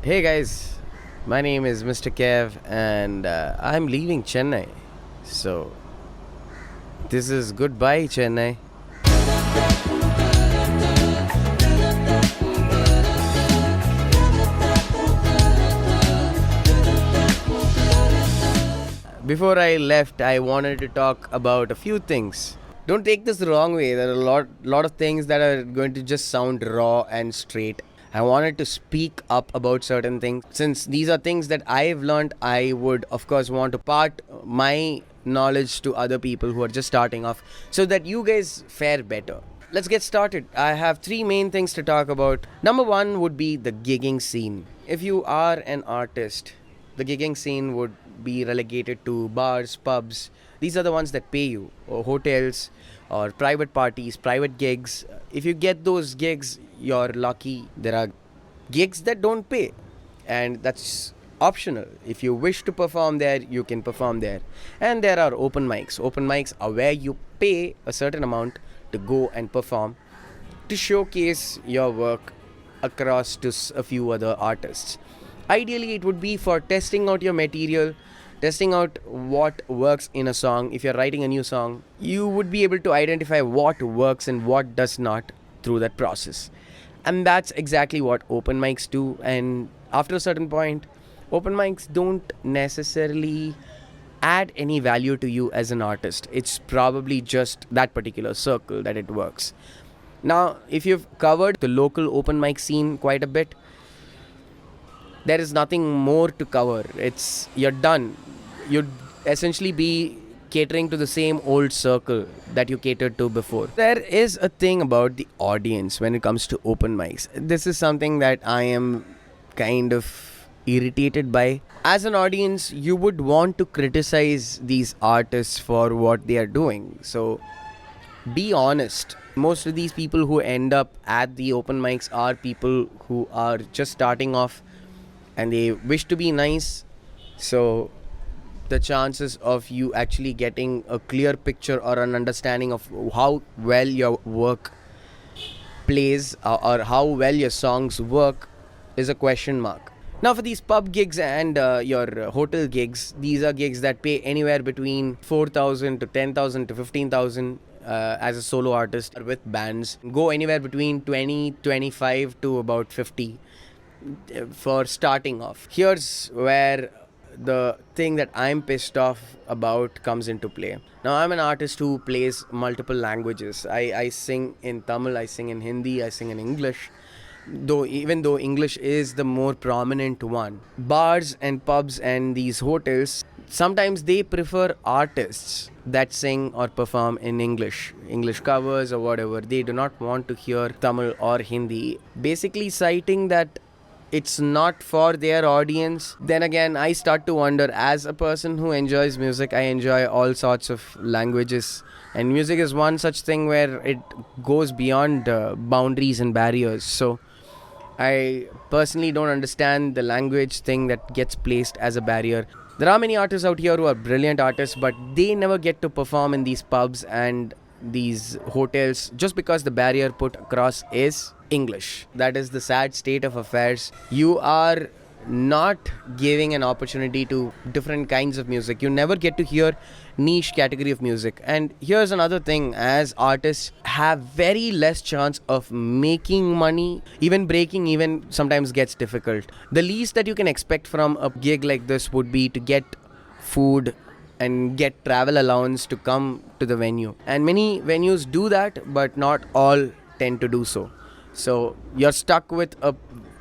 Hey guys, my name is Mr. Kev and I'm leaving Chennai. So, this is goodbye, Chennai. Before I left, I wanted to talk about a few things. Don't take this the wrong way. There are a lot of things that are going to just sound raw and straight. I wanted to speak up about certain things. Since these are things that I've learned, I would, of course, want to part my knowledge to other people who are just starting off so that you guys fare better. Let's get started. I have three main things to talk about. Number one would be the gigging scene. If you are an artist, the gigging scene would be relegated to bars, pubs. These are the ones that pay you, or hotels, or private parties, private gigs. If you get those gigs, you're lucky. There are gigs that don't pay, and that's optional. If you wish to perform there, you can perform there. And there are open mics. Open mics are where you pay a certain amount to go and perform to showcase your work across to a few other artists. Ideally, it would be for testing out your material, testing out what works in a song. If you're writing a new song, you would be able to identify what works and what does not through that process. And that's exactly what open mics do. And after a certain point, open mics don't necessarily add any value to you as an artist. It's probably just that particular circle that it works. Now, if you've covered the local open mic scene quite a bit, there is nothing more to cover. You're done. You'd essentially be catering to the same old circle that you catered to before. There is a thing about the audience when it comes to open mics. This is something that I am kind of irritated by. As an audience, you would want to criticize these artists for what they are doing. So be honest. Most of these people who end up at the open mics are people who are just starting off and they wish to be nice. So the chances of you actually getting a clear picture or an understanding of how well your work plays or how well your songs work is a question mark. Now, for these pub gigs and your hotel gigs, these are gigs that pay anywhere between 4,000 to 10,000 to 15,000 as a solo artist with bands. Go anywhere between 20, 25 to about 50 for starting off. Here's where the thing that I'm pissed off about comes into play. Now, I'm an artist who plays multiple languages. I sing in Tamil, I sing in Hindi, I sing in English. Even though English is the more prominent one. Bars and pubs and these hotels, sometimes they prefer artists that sing or perform in English covers or whatever. They do not want to hear Tamil or Hindi, basically citing that it's not for their audience. Then again, I start to wonder, as a person who enjoys music, I enjoy all sorts of languages, and music is one such thing where it goes beyond boundaries and barriers. So I personally don't understand the language thing that gets placed as a barrier. There are many artists out here who are brilliant artists, but they never get to perform in these pubs and these hotels just because the barrier put across is English. That is the sad state of affairs. You are not giving an opportunity to different kinds of music. You never get to hear niche category of music. And here's another thing, as artists have very less chance of making money. Even breaking even sometimes gets difficult. The least that you can expect from a gig like this would be to get food and get travel allowance to come to the venue. And many venues do that, but not all tend to do so. So you're stuck with a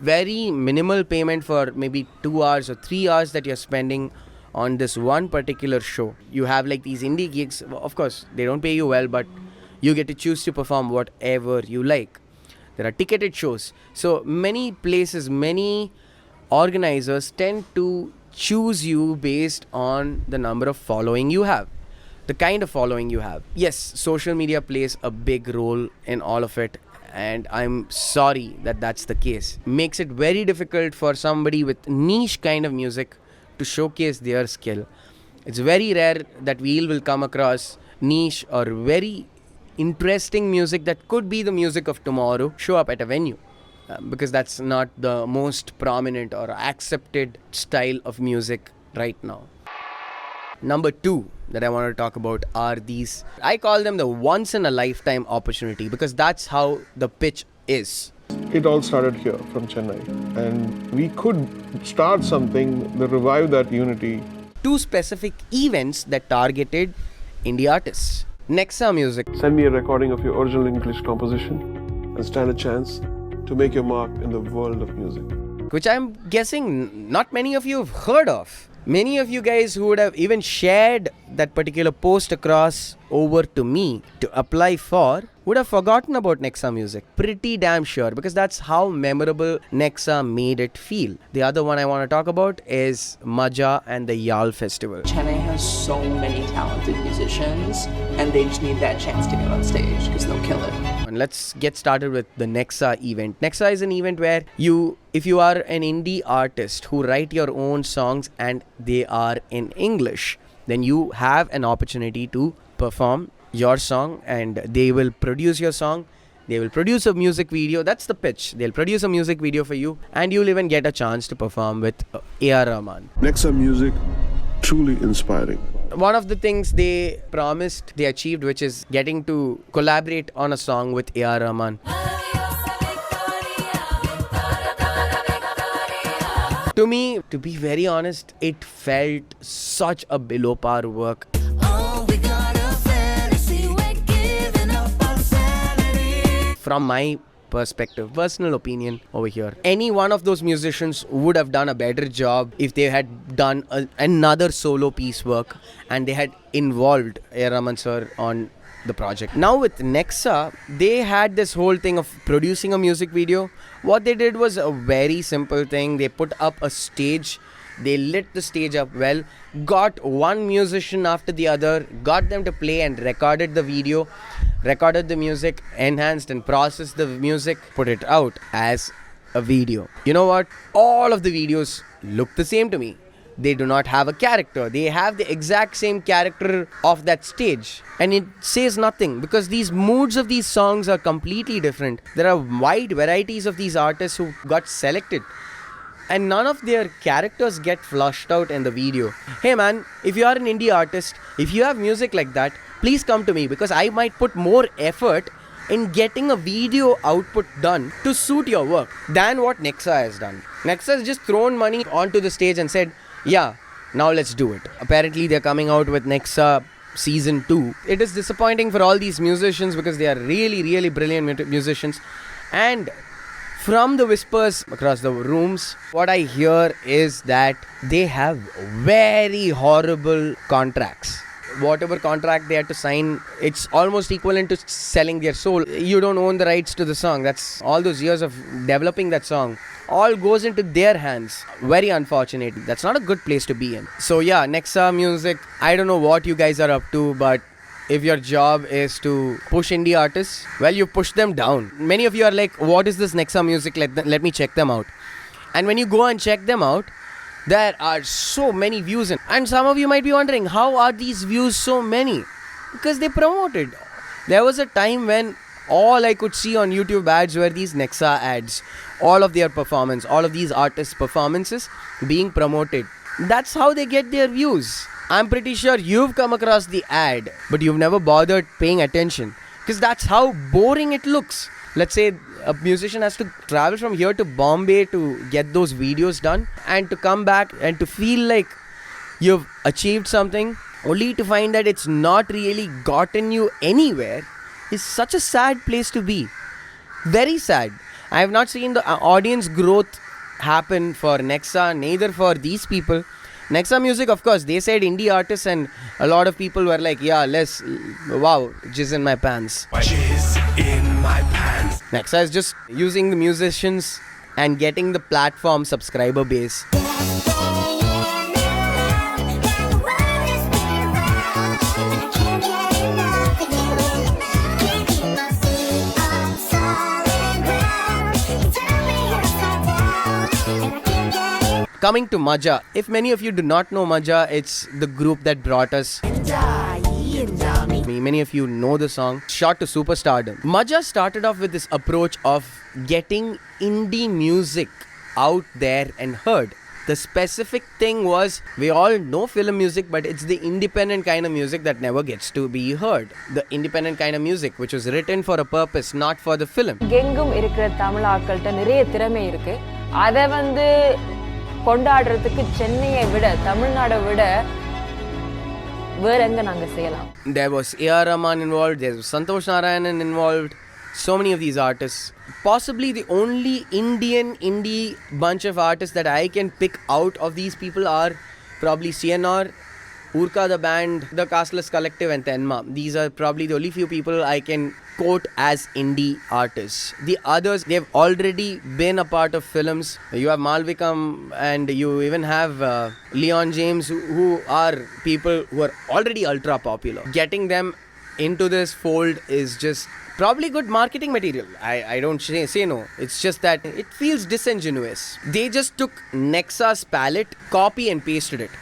very minimal payment for maybe 2 hours or 3 hours that you're spending on this one particular show. You have like these indie gigs, of course, they don't pay you well, but you get to choose to perform whatever you like. There are ticketed shows. So many places, many organizers tend to choose you based on the number of following you have, the kind of following you have. Yes, social media plays a big role in all of it, and I'm sorry that that's the case. Makes it very difficult for somebody with niche kind of music to showcase their skill. It's very rare that we will come across niche or very interesting music that could be the music of tomorrow show up at a venue. because that's not the most prominent or accepted style of music right now. Number 2 that I want to talk about are these, I call them the once in a lifetime opportunity, because that's how the pitch is. It all started here from Chennai, and we could start something that revived that unity. 2 specific events that targeted indie artists. Nexa Music. Send me a recording of your original English composition and stand a chance to make your mark in the world of music. Which I'm guessing not many of you have heard of. Many of you guys who would have even shared that particular post across over to me to apply for would have forgotten about Nexa Music. Pretty damn sure, because that's how memorable Nexa made it feel. The other one I want to talk about is Maajja and the Yal Festival. Chennai has so many talented musicians, and they just need that chance to get on stage because they'll kill it. And let's get started with the Nexa event. Nexa is an event where if you are an indie artist who write your own songs and they are in English, then you have an opportunity to perform your song, and they will produce your song. They will produce a music video. That's the pitch. They'll produce a music video for you, and you'll even get a chance to perform with A.R. Rahman. Nexa Music, truly inspiring. One of the things they promised, they achieved, which is getting to collaborate on a song with A.R. Rahman. To me, to be very honest, it felt such a below par work. From my perspective, personal opinion over here, any one of those musicians would have done a better job if they had done another solo piece work and they had involved A. Rahman sir on the project. Now with Nexa, they had this whole thing of producing a music video. What they did was a very simple thing. They put up a stage. They lit the stage up well, got one musician after the other, got them to play and recorded the video, recorded the music, enhanced and processed the music, put it out as a video. You know what? All of the videos look the same to me. They do not have a character. They have the exact same character of that stage. And it says nothing, because these moods of these songs are completely different. There are wide varieties of these artists who got selected, and none of their characters get flushed out in the video. Hey man, if you are an indie artist, if you have music like that, please come to me, because I might put more effort in getting a video output done to suit your work than what Nexa has done. Nexa has just thrown money onto the stage and said, yeah, now let's do it. Apparently they're coming out with Nexa season 2. It is disappointing for all these musicians because they are really, really brilliant musicians. And from the whispers across the rooms, what I hear is that they have very horrible contracts. Whatever contract they had to sign, it's almost equivalent to selling their soul. You don't own the rights to the song. That's all those years of developing that song. All goes into their hands. Very unfortunate. That's not a good place to be in. So yeah, Nexa Music, I don't know what you guys are up to, but if your job is to push indie artists, well, you push them down. Many of you are like, what is this Nexa Music? Let me check them out. And when you go and check them out, there are so many views. And some of you might be wondering, how are these views so many? Because they promoted. There was a time when all I could see on YouTube ads were these Nexa ads. All of their performance, all of these artists' performances being promoted. That's how they get their views. I'm pretty sure you've come across the ad, but you've never bothered paying attention, because that's how boring it looks. Let's say a musician has to travel from here to Bombay to get those videos done, and to come back and to feel like you've achieved something, only to find that it's not really gotten you anywhere, is such a sad place to be. Very sad. I have not seen the audience growth happen for Nexa, neither for these people. Nexa Music, of course, they said indie artists, and a lot of people were like, yeah, wow, jizz in my pants. Jizz in my pants. Nexa is just using the musicians and getting the platform subscriber base. Coming to Maajja, if many of you do not know Maajja, it's the group that brought us Many of you know the song. Shot to superstardom. Maajja started off with this approach of getting indie music out there and heard. The specific thing was, we all know film music, but it's the independent kind of music that never gets to be heard. The independent kind of music which was written for a purpose, not for the film. எங்கும் இருக்கிற தமிழ் ஆட்கள்கிட்ட நிறைய திறமை இருக்கு. அதை வந்து கொண்டாடுறதுக்கு சென்னையை விட, தமிழ்நாடை விட வேற எங்க நாங்க செய்யலாம்? There was A.R. Rahman involved, there was Santosh Narayanan involved, so many of these artists. Possibly the only Indian indie bunch of artists that I can pick out of these people are probably CNR, Urka the band, the Castless Collective and Tenma. These are probably the only few people I can quote as indie artists. The others, they've already been a part of films. You have Malvikam and you even have Leon James, who are people who are already ultra popular. Getting them into this fold is just probably good marketing material. I don't say no. It's just that it feels disingenuous. They just took Nexa's palette, copy and pasted it,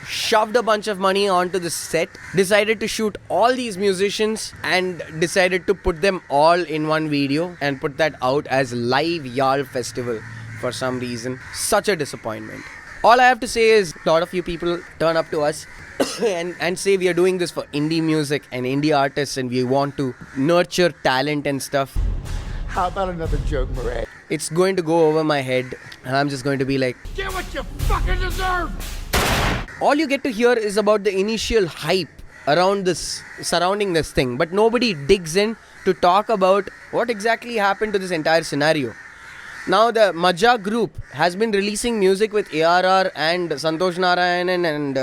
shoved a bunch of money onto the set, decided to shoot all these musicians and decided to put them all in one video and put that out as live Yal Festival for some reason. Such a disappointment. All I have to say is, a lot of you people turn up to us and say we are doing this for indie music and indie artists and we want to nurture talent and stuff. How about another joke, Murray? It's going to go over my head and I'm just going to be like, Get what you fucking deserve! all you get to hear is about the initial hype around this, surrounding this thing, but nobody digs in to talk about what exactly happened to this entire scenario. Now the Maajja group has been releasing music with ARR and Santosh Narayanan and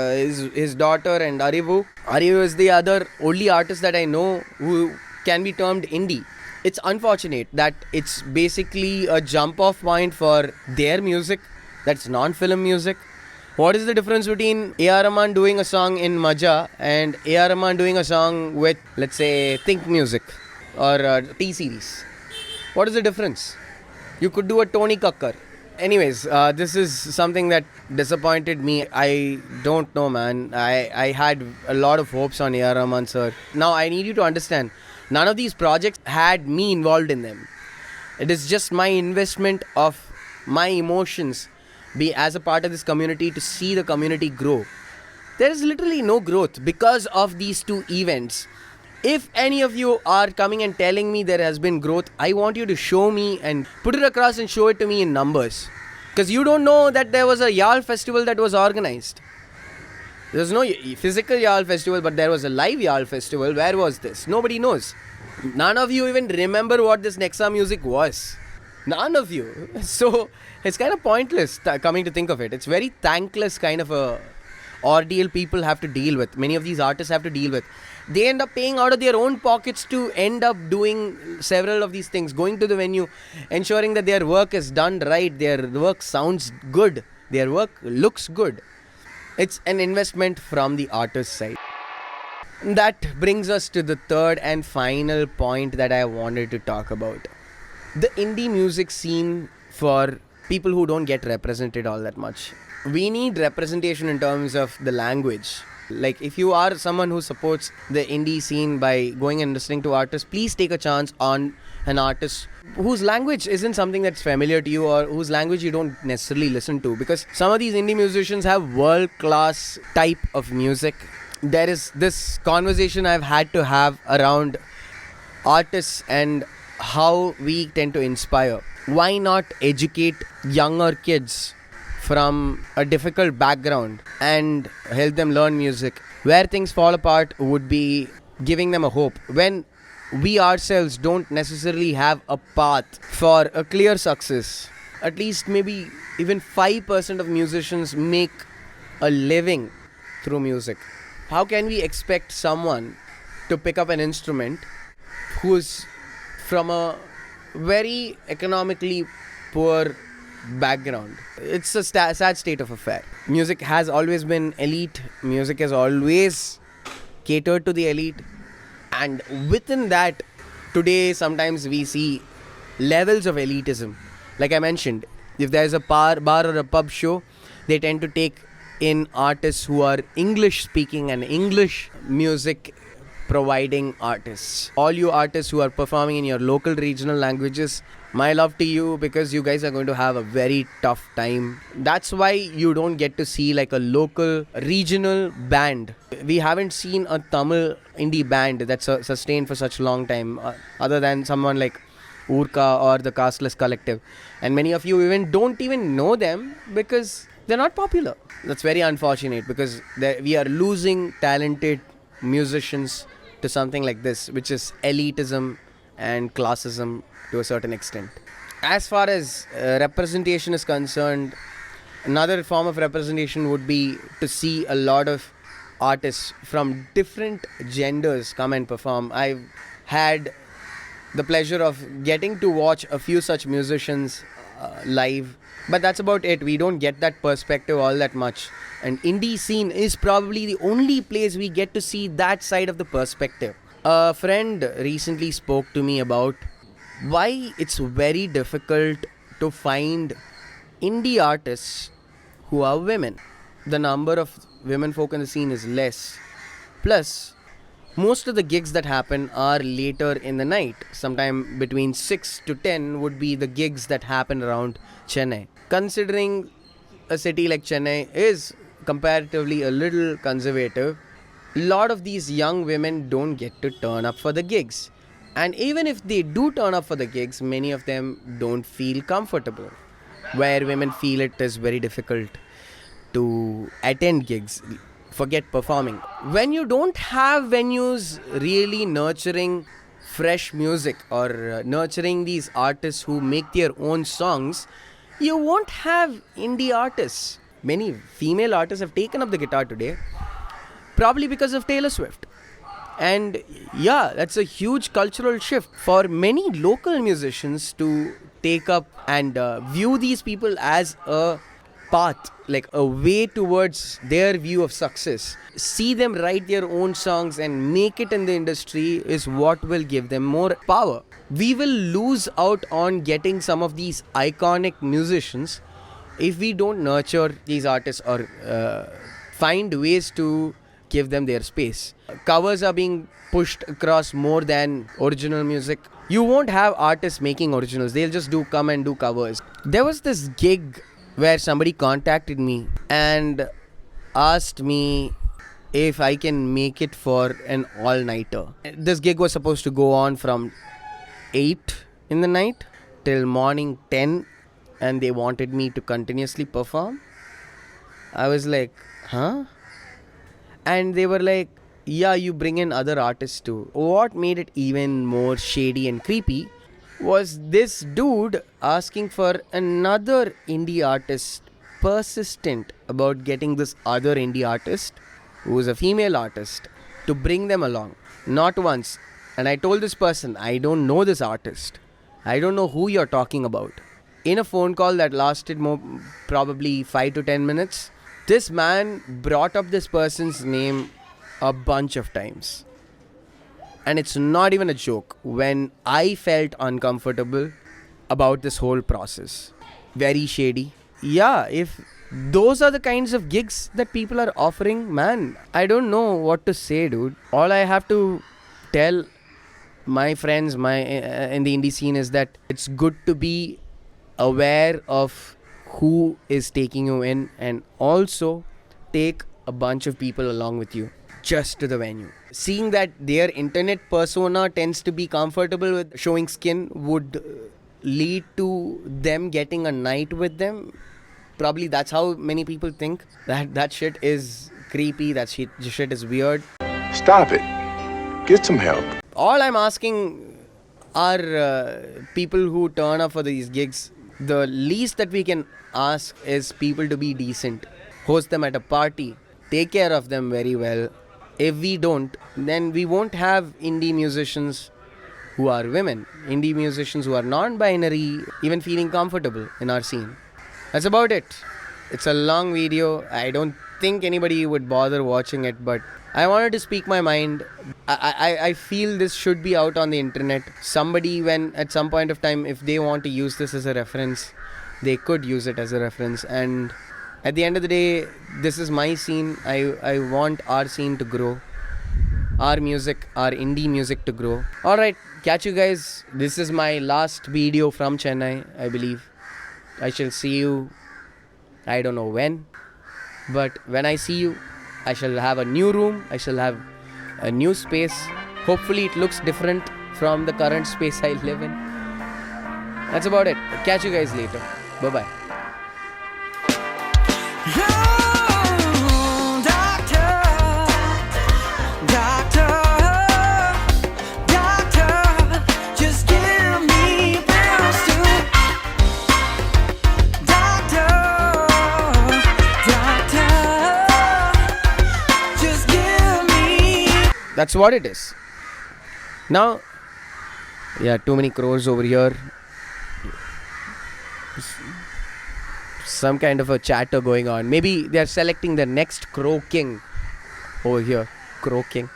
his daughter and Arivu. Arivu is the other only artist that I know who can be termed indie. It's unfortunate that it's basically a jump off point for their music that's non-film music. What is the difference between A.R. Rahman doing a song in Maajja and A.R. Rahman doing a song with, let's say, Think Music or T-Series? What is the difference? You could do a Tony Kakkar. Anyways, this is something that disappointed me. I don't know, man. I had a lot of hopes on A.R. Rahman, sir. Now, I need you to understand, none of these projects had me involved in them. It is just my investment of my emotions be as a part of this community to see the community grow. There is literally no growth because of these two events. If any of you are coming and telling me there has been growth, I want you to show me and put it across and show it to me in numbers. Because you don't know that there was a Yal festival that was organized. There's no physical Yal festival, but there was a live Yal festival. Where was this? Nobody knows. None of you even remember what this Nexa music was. None of you. So it's kind of pointless coming to think of it. It's very thankless kind of a ordeal people have to deal with. Many of these artists have to deal with. They end up paying out of their own pockets to end up doing several of these things. Going to the venue, ensuring that their work is done right. Their work sounds good. Their work looks good. It's an investment from the artist side. That brings us to the third and final point that I wanted to talk about. The indie music scene for people who don't get represented all that much. We need representation in terms of the language. Like, if you are someone who supports the indie scene by going and listening to artists, please take a chance on an artist whose language isn't something that's familiar to you or whose language you don't necessarily listen to. Because some of these indie musicians have world-class type of music. There is this conversation I've had to have around artists and how we tend to inspire. Why not educate younger kids from a difficult background and help them learn music? Where things fall apart would be giving them a hope. When we ourselves don't necessarily have a path for a clear success, at least maybe even 5% of musicians make a living through music. How can we expect someone to pick up an instrument who's from a very economically poor background? It's a sad state of affair. Music has always been elite. Music has always catered to the elite. And within that, today sometimes we see levels of elitism. Like I mentioned, if there's a bar or a pub show, they tend to take in artists who are English speaking and English music providing artists. All you artists who are performing in your local regional languages, my love to you, because you guys are going to have a very tough time. That's why you don't get to see like a local regional band. We haven't seen a Tamil indie band that's sustained for such a long time, other than someone like Urka or the Casteless Collective. And many of you even don't even know them because they're not popular. That's very unfortunate, because we are losing talented musicians to something like this, which is elitism and classism to a certain extent. As far as representation is concerned, another form of representation would be to see a lot of artists from different genders come and perform. I've had the pleasure of getting to watch a few such musicians live, but that's about it. We don't get that perspective all that much, and indie scene is probably the only place we get to see that side of the perspective. A friend recently spoke to me about why it's very difficult to find indie artists who are women. The number of women folk in the scene is less. Plus, most of the gigs that happen are later in the night. Sometime between 6 to 10 would be the gigs that happen around Chennai. Considering a city like Chennai is comparatively a little conservative, a lot of these young women don't get to turn up for the gigs. And even if they do turn up for the gigs, many of them don't feel comfortable. Where women feel it is very difficult to attend gigs, forget performing. When you don't have venues really nurturing fresh music or nurturing these artists who make their own songs, you won't have indie artists. Many female artists have taken up the guitar today, probably because of Taylor Swift. And yeah, that's a huge cultural shift for many local musicians to take up and view these people as a path, like a way towards their view of success. See them write their own songs and make it in the industry is what will give them more power. We will lose out on getting some of these iconic musicians if we don't nurture these artists or find ways to give them their space. Covers are being pushed across more than original music. You won't have artists making originals. They'll just come and do covers. There was this gig where somebody contacted me and asked me if I can make it for an all-nighter. This gig was supposed to go on from 8 in the night till morning 10, and they wanted me to continuously perform. I was like, huh? And they were like, yeah, you bring in other artists too. What made it even more shady and creepy was this dude asking for another indie artist, persistent about getting this other indie artist, who is a female artist, to bring them along. Not once. And I told this person, I don't know this artist. I don't know who you're talking about. In a phone call that lasted probably 5 to 10 minutes, this man brought up this person's name a bunch of times. And it's not even a joke. When I felt uncomfortable about this whole process, very shady. Yeah, if those are the kinds of gigs that people are offering, man, I don't know what to say, dude. All I have to tell my friends in the indie scene is that it's good to be aware of who is taking you in, and also take a bunch of people along with you just to the venue. Seeing that their internet persona tends to be comfortable with showing skin would lead to them getting a night with them. Probably that's how many people think. That shit is creepy, that shit is weird. Stop it. Get some help. All I'm asking are people who turn up for these gigs, the least that we can ask is people to be decent. Host them at a party. Take care of them very well. If we don't, then we won't have indie musicians who are women. Indie musicians who are non-binary even feeling comfortable in our scene. That's about it. It's a long video. I don't think anybody would bother watching it, but I wanted to speak my mind. I feel this should be out on the internet. Somebody, when at some point of time, if they want to use this as a reference, they could use it as a reference. And at the end of the day, this is my scene. I want our scene to grow. our music, our indie music to grow. Alright, catch you guys. This is my last video from Chennai, I believe. I shall see you, I don't know when, but when I see you, I shall have a new room, I shall have a new space. Hopefully it looks different from the current space I live in. That's about it. Catch you guys later. Bye-bye. That's what it is. Now, yeah, too many crows over here. Some kind of a chatter going on. Maybe they're selecting the next crow king over here. Crow king.